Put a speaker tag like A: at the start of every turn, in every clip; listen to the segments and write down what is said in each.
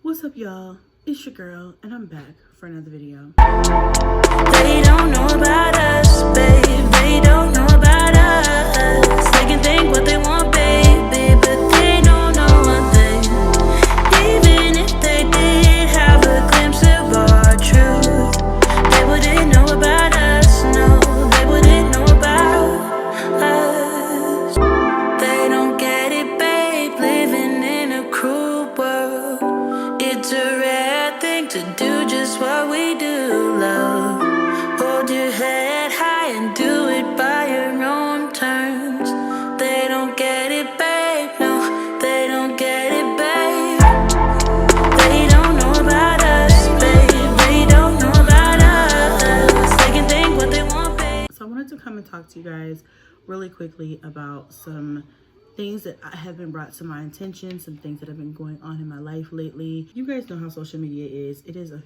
A: What's up, y'all? It's your girl, and I'm back for another video.
B: They don't know about us, babe. They don't know about us. They can think what they want, baby, but they don't know one thing. Even if they did have a glimpse of our truth, they wouldn't know about us. No, they wouldn't know about us. They don't get it, babe. Living in a cruel world. It's a rare thing to do just what we do, love. Hold your head high and do it by your own terms. They don't get it, babe. No, they don't get it, babe. They don't know about us, babe. They don't know about us. They can think what they want, babe.
A: So I wanted to come and talk to you guys really quickly about some things that have been brought to my attention, some things that have been going on in my life lately. You guys know how social media is. There's a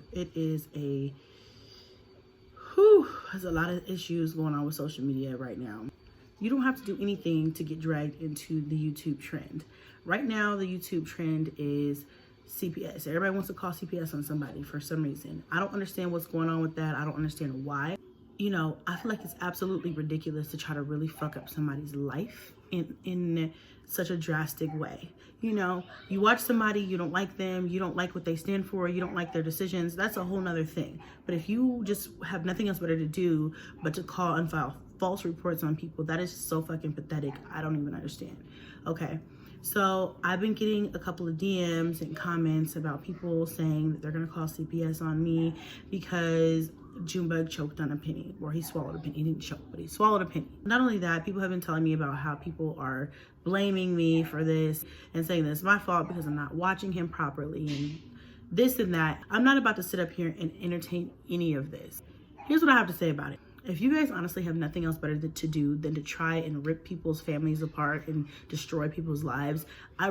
A: lot of issues going on with social media right now. You don't have to do anything to get dragged into the YouTube trend. Right now, the YouTube trend is CPS. Everybody wants to call CPS on somebody for some reason. I don't understand what's going on with that. I don't understand why. You know, I feel like it's absolutely ridiculous to try to really fuck up somebody's life in such a drastic way. You know, you watch somebody, you don't like them, you don't like what they stand for, you don't like their decisions, that's a whole nother thing. But if you just have nothing else better to do but to call and file false reports on people, that is so fucking pathetic. I don't even understand. Okay, so I've been getting a couple of DMs and comments about people saying that they're gonna call CPS on me because Junebug choked on a penny, or he swallowed a penny. He didn't choke, but he swallowed a penny. Not only that, people have been telling me about how people are blaming me for this and saying that it's my fault because I'm not watching him properly and this and that. I'm not about to sit up here and entertain any of this. Here's what I have to say about it. If you guys honestly have nothing else better to do than to try and rip people's families apart and destroy people's lives, I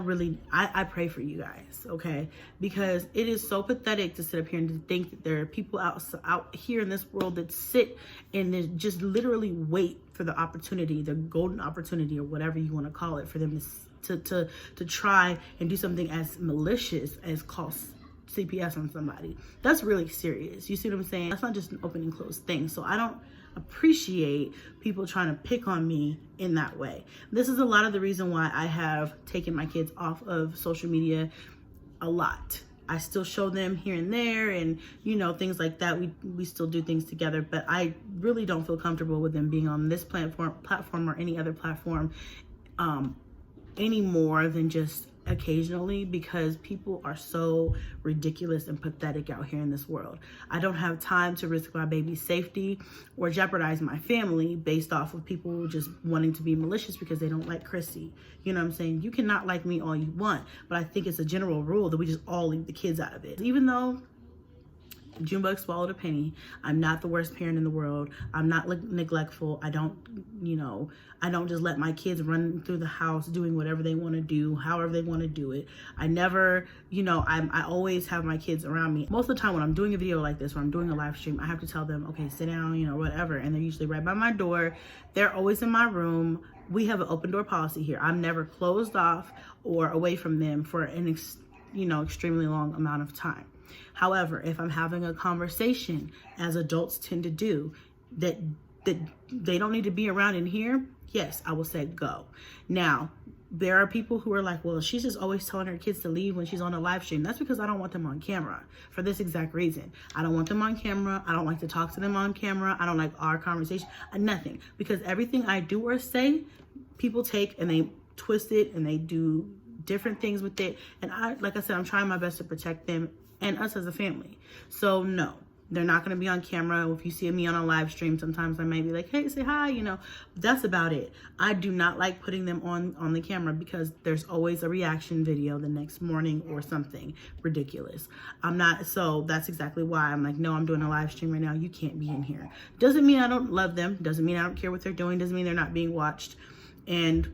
A: pray for you guys, okay? Because it is so pathetic to sit up here and to think that there are people out here in this world that sit and they just literally wait for the opportunity, the golden opportunity, or whatever you want to call it, for them to try and do something as malicious as call CPS on somebody. That's really serious. You see what I'm saying? That's not just an open and closed thing. So I don't appreciate people trying to pick on me in that way. This is a lot of the reason why I have taken my kids off of social media a lot. I still show them here and there and, you know, things like that. We still do things together, but I really don't feel comfortable with them being on this platform or any other platform any more than just occasionally, because people are so ridiculous and pathetic out here in this world. I don't have time to risk my baby's safety or jeopardize my family based off of people just wanting to be malicious because they don't like Chrissy. You know what I'm saying? You cannot like me all you want, but I think it's a general rule that we just all leave the kids out of it. Even though Junebug swallowed a penny, I'm not the worst parent in the world. I'm not neglectful. I don't just let my kids run through the house doing whatever they want to do, however they want to do it. I never, I always have my kids around me. Most of the time when I'm doing a video like this, or I'm doing a live stream, I have to tell them, okay, sit down, whatever. And they're usually right by my door. They're always in my room. We have an open door policy here. I'm never closed off or away from them for an extremely long amount of time. However, if I'm having a conversation, as adults tend to do, that they don't need to be around in here, yes, I will say go. Now, there are people who are like, well, she's just always telling her kids to leave when she's on a live stream. That's because I don't want them on camera for this exact reason. I don't want them on camera. I don't like to talk to them on camera. I don't like our conversation, nothing. Because everything I do or say, people take and they twist it and they do different things with it. And like I said, I'm trying my best to protect them and us as a family. So no, they're not going to be on camera. If you see me on a live stream, sometimes I may be like, hey, say hi, that's about it. I do not like putting them on the camera because there's always a reaction video the next morning or something ridiculous. So that's exactly why I'm like, no, I'm doing a live stream right now. You can't be in here. Doesn't mean I don't love them. Doesn't mean I don't care what they're doing. Doesn't mean they're not being watched. And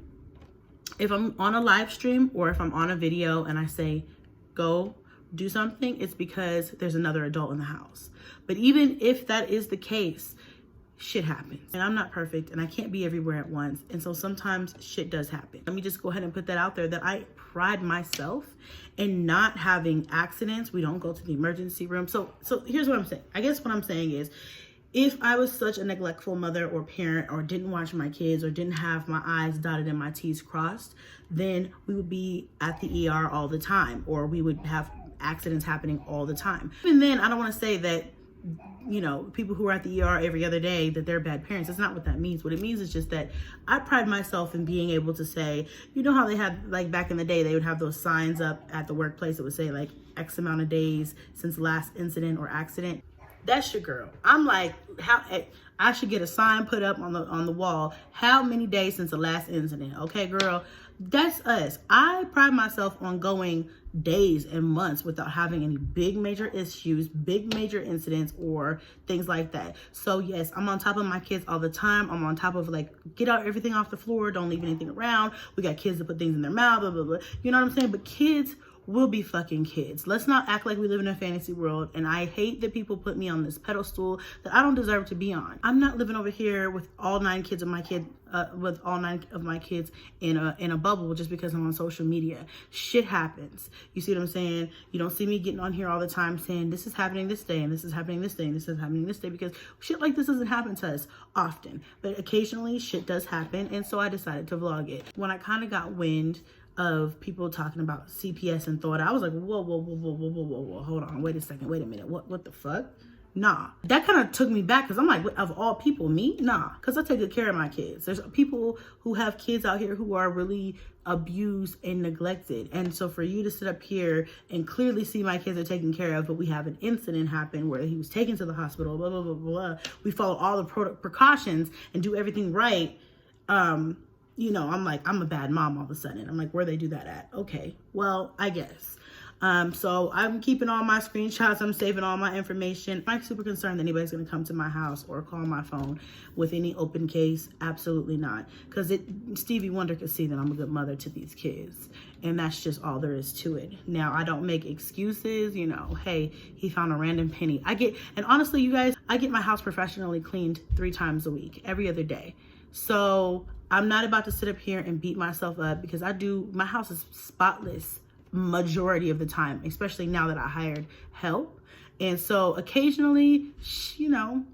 A: if I'm on a live stream or if I'm on a video and I say, go do something, it's because there's another adult in the house. But even if that is the case, shit happens. And I'm not perfect and I can't be everywhere at once. And so sometimes shit does happen. Let me just go ahead and put that out there, that I pride myself in not having accidents. We don't go to the emergency room. So here's what I'm saying. I guess what I'm saying is, if I was such a neglectful mother or parent, or didn't watch my kids, or didn't have my I's dotted and my T's crossed, then we would be at the ER all the time, or we would have accidents happening all the time. And then I don't want to say that, you know, people who are at the ER every other day, that they're bad parents. That's not what that means. What it means is just that I pride myself in being able to say, you know how they had, like back in the day, they would have those signs up at the workplace that would say like X amount of days since last incident or accident. That's your girl. I'm like, how I should get a sign put up on the wall. How many days since the last incident? Okay, girl, that's us. I pride myself on going days and months without having any big major issues, big major incidents, or things like that. So yes, I'm on top of my kids all the time. I'm on top of like, get out everything off the floor. Don't leave anything around. We got kids that put things in their mouth, blah, blah, blah. You know what I'm saying? But kids will be fucking kids. Let's not act like we live in a fantasy world. And I hate that people put me on this pedestal that I don't deserve to be on. I'm not living over here with all 9 kids of my kids in a bubble just because I'm on social media. Shit happens. You see what I'm saying? You don't see me getting on here all the time saying this is happening this day and this is happening this day and this is happening this day, because shit like this doesn't happen to us often. But occasionally shit does happen, and so I decided to vlog it. When I kind of got wind of people talking about CPS and thought, I was like, whoa, hold on, wait a second, wait a minute, what the fuck? Nah, that kind of took me back, because I'm like, of all people, me? Nah, because I take good care of my kids. There's people who have kids out here who are really abused and neglected. And so for you to sit up here and clearly see my kids are taken care of, but we have an incident happen where he was taken to the hospital, blah, blah, blah, blah. We follow all the precautions and do everything right. You know, I'm like, I'm a bad mom all of a sudden. I'm like, where they do that at? Okay, well, I guess. So I'm keeping all my screenshots. I'm saving all my information. I'm not super concerned that anybody's going to come to my house or call my phone with any open case. Absolutely not. Because Stevie Wonder could see that I'm a good mother to these kids. And that's just all there is to it. Now, I don't make excuses. You know, hey, he found a random penny. And honestly, you guys, I get my house professionally cleaned 3 times a week, every other day. So I'm not about to sit up here and beat myself up, because my house is spotless majority of the time, especially now that I hired help. And so occasionally, you know,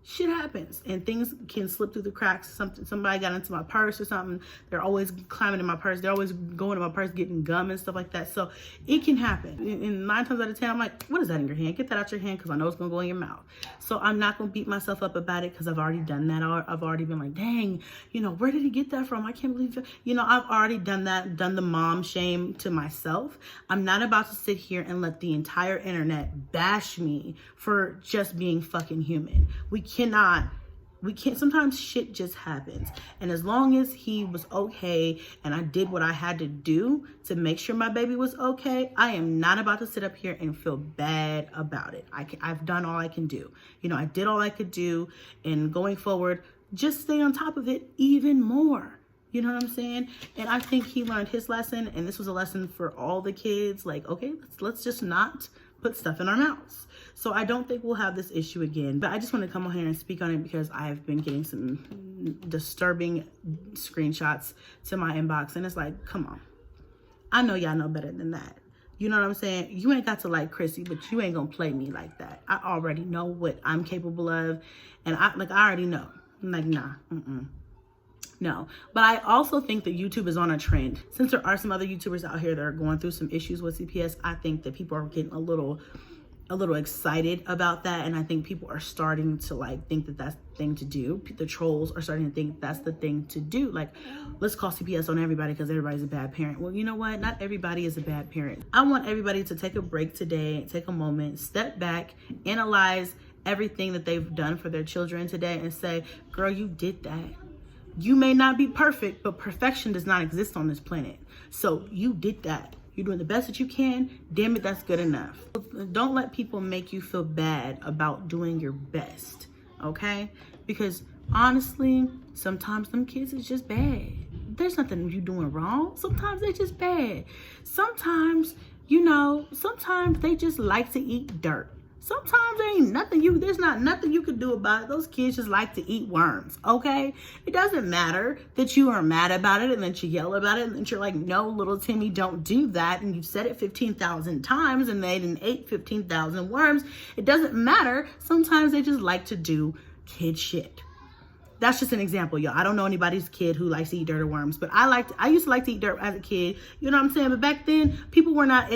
A: shit happens and things can slip through the cracks. Somebody got into my purse or something. They're always climbing in my purse. They're always going to my purse, getting gum and stuff like that. So it can happen. And 9 times out of 10, I'm like, what is that in your hand? Get that out your hand, because I know it's going to go in your mouth. So I'm not going to beat myself up about it, because I've already done that. I've already been like, dang, you know, where did he get that from? I can't believe it. You know, I've already done that, done the mom shame to myself. I'm not about to sit here and let the entire internet bash me for just being fucking human. We can't, sometimes shit just happens. And as long as he was okay and I did what I had to do to make sure my baby was okay, I am not about to sit up here and feel bad about it. I've done all I can do. You know, I did all I could do, and going forward, just stay on top of it even more. You know what I'm saying? And I think he learned his lesson, and this was a lesson for all the kids. Like, okay, let's just not put stuff in our mouths. So I don't think we'll have this issue again, but I just want to come on here and speak on it, because I've been getting some disturbing screenshots to my inbox, and it's like, come on. I know y'all know better than that. You know what I'm saying? You ain't got to like Chrissy, but you ain't gonna play me like that. I already know what I'm capable of, and I already know. I'm like, nah, no. But I also think that YouTube is on a trend. Since there are some other YouTubers out here that are going through some issues with CPS, I think that people are getting a little excited about that. And I think people are starting to like think that that's the thing to do. The trolls are starting to think that's the thing to do. Like, let's call CPS on everybody because everybody's a bad parent. Well, you know what? Not everybody is a bad parent. I want everybody to take a break today, take a moment, step back, analyze everything that they've done for their children today, and say, girl, you did that. You may not be perfect, but perfection does not exist on this planet. So you did that. You're doing the best that you can. Damn it, that's good enough. Don't let people make you feel bad about doing your best, okay? Because honestly, sometimes them kids is just bad. There's nothing you doing wrong. Sometimes they're just bad. Sometimes, you know, sometimes they just like to eat dirt. Sometimes there's not nothing you can do about it. Those kids just like to eat worms, okay? It doesn't matter that you are mad about it and that you yell about it and that you're like, no, little Timmy, don't do that. And you've said it 15,000 times and they didn't ate 15,000 worms. It doesn't matter. Sometimes they just like to do kid shit. That's just an example, y'all. I don't know anybody's kid who likes to eat dirt or worms, but I used to like to eat dirt as a kid. You know what I'm saying? But back then, people were not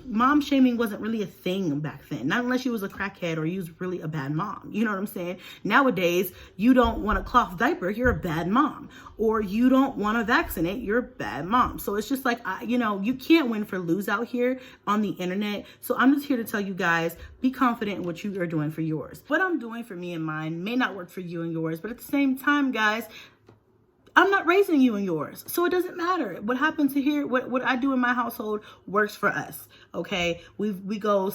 A: mom shaming wasn't really a thing back then. Not unless you was a crackhead or you was really a bad mom. You know what I'm saying? Nowadays, you don't want a cloth diaper, you're a bad mom. Or you don't want to vaccinate, you're a bad mom. So it's just like, you can't win for lose out here on the internet. So I'm just here to tell you guys, be confident in what you are doing for yours. What I'm doing for me and mine may not work for you and yours, but at the same time, guys, I'm not raising you and yours. So it doesn't matter. What happens here, what I do in my household works for us. Okay. We go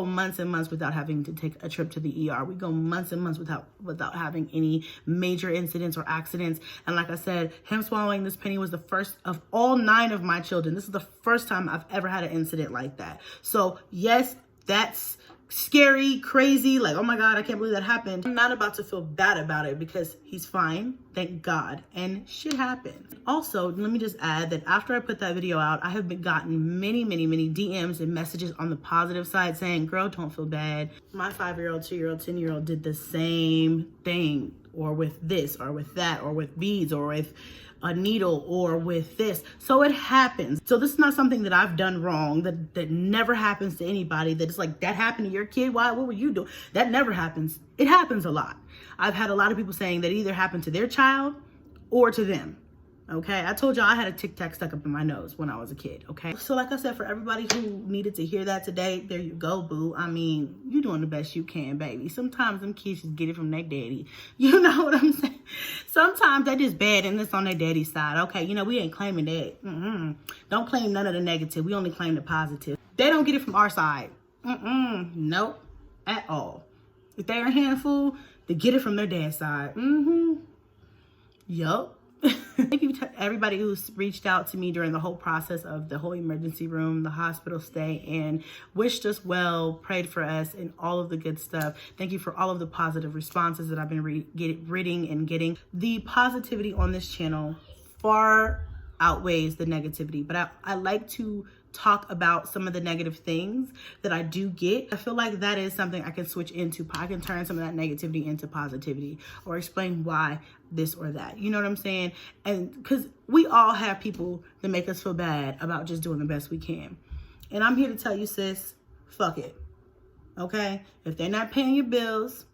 A: months and months without having to take a trip to the ER. We go months and months without having any major incidents or accidents. And like I said, him swallowing this penny was the first of all 9 of my children. This is the first time I've ever had an incident like that. So yes, that's scary, crazy, like, oh my God, I can't believe that happened. I'm not about to feel bad about it because he's fine, thank God, and shit happens. Also, let me just add that after I put that video out, I have gotten many DMs and messages on the positive side saying, girl, don't feel bad. My 5-year-old, 2-year-old, 10-year-old did the same thing, or with this, or with that, or with beads, or with a needle, or with this. So it happens. So this is not something that I've done wrong, that never happens to anybody, that it's like, that happened to your kid, why, what were you doing? That never happens. It happens a lot. I've had a lot of people saying that it either happened to their child or to them. Okay, I told y'all I had a Tic Tac stuck up in my nose when I was a kid, okay? So like I said, for everybody who needed to hear that today, there you go, boo. I mean, you're doing the best you can, baby. Sometimes them kids just get it from their daddy. You know what I'm saying? Sometimes they just bad and it's on their daddy's side. Okay, we ain't claiming that. Don't claim none of the negative. We only claim the positive. They don't get it from our side. Nope, at all. If they're a handful, they get it from their dad's side. Yup. Thank you to everybody who's reached out to me during the whole process of the whole emergency room, the hospital stay, and wished us well, prayed for us, and all of the good stuff. Thank you for all of the positive responses that I've been reading and getting. The positivity on this channel far outweighs the negativity, but I like to talk about some of the negative things that I do get. I feel like that is something I can switch into. I can turn some of that negativity into positivity or explain why this or that. You know what I'm saying? And because we all have people that make us feel bad about just doing the best we can. And I'm here to tell you, sis, fuck it. Okay? If they're not paying your bills,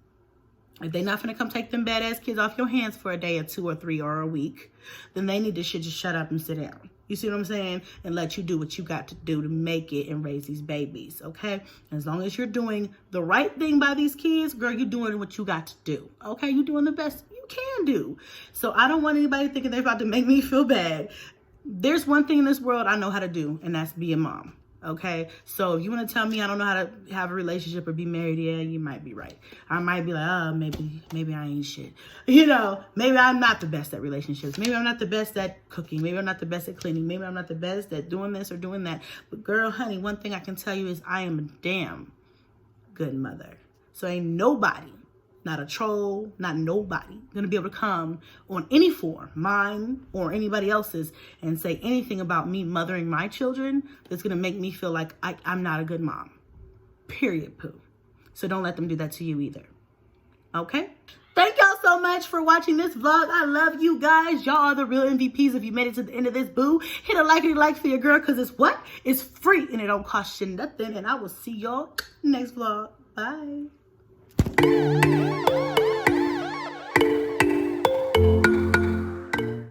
A: if they're not gonna come take them badass kids off your hands for a day or 2 or 3 or a week, then they need to just shut up and sit down. You see what I'm saying? And let you do what you got to do to make it and raise these babies, okay? As long as you're doing the right thing by these kids, girl, you're doing what you got to do, okay? You're doing the best you can do. So I don't want anybody thinking they're about to make me feel bad. There's one thing in this world I know how to do, and that's be a mom. Okay, so if you want to tell me I don't know how to have a relationship or be married, yeah, you might be right. I might be like, oh, maybe I ain't shit. Maybe I'm not the best at relationships. Maybe I'm not the best at cooking. Maybe I'm not the best at cleaning. Maybe I'm not the best at doing this or doing that. But girl, honey, one thing I can tell you is I am a damn good mother. So ain't nobody, not a troll, not nobody, gonna be able to come on any form, mine or anybody else's, and say anything about me mothering my children that's gonna make me feel like I'm not a good mom. Period, poo. So don't let them do that to you either. Okay? Thank y'all so much for watching this vlog. I love you guys. Y'all are the real MVPs. If you made it to the end of this, boo, hit a like for your girl, because it's what? It's free and it don't cost you nothing. And I will see y'all next vlog. Bye.